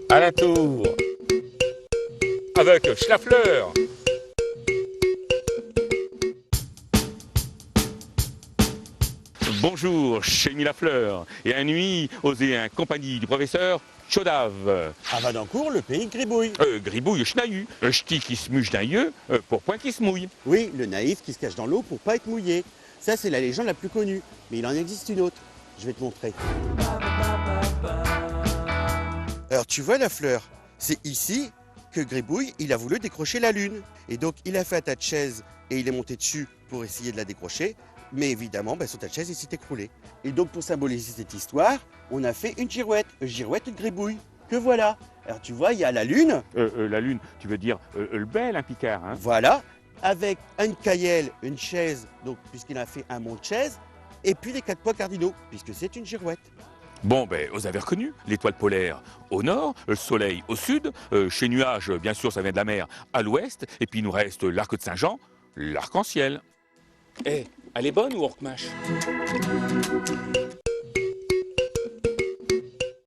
À la tour, avec Schlafleur. Bonjour, chez Lafleur, et à nuit, osez en compagnie du professeur Chodave. À Vadancourt, le pays gribouille. Gribouille schnahu, ch'ti qui se muche d'un yeux, pour point qui se mouille. Oui, le naïf qui se cache dans l'eau pour pas être mouillé. Ça, c'est la légende la plus connue. Mais il en existe une autre. Je vais te montrer. Alors, tu vois la fleur? C'est ici que Gribouille, il a voulu décrocher la lune. Et donc, il a fait un tas de chaises et il est monté dessus pour essayer de la décrocher. Mais évidemment, son tas de chaises, il s'est écroulé. Et donc, pour symboliser cette histoire, on a fait une girouette de Gribouille. Que voilà. Alors, tu vois, il y a la lune. La lune, tu veux dire le bel, hein, Picard, hein? Voilà, avec une caillelle, une chaise, donc puisqu'il a fait un mont de chaises, et puis les 4 points cardinaux, puisque c'est une girouette. Bon, vous avez reconnu l'étoile polaire au nord, le soleil au sud, chez nuages, bien sûr, ça vient de la mer, à l'ouest, et puis il nous reste l'arc de Saint-Jean, l'arc-en-ciel. Elle est bonne ou Orkmash?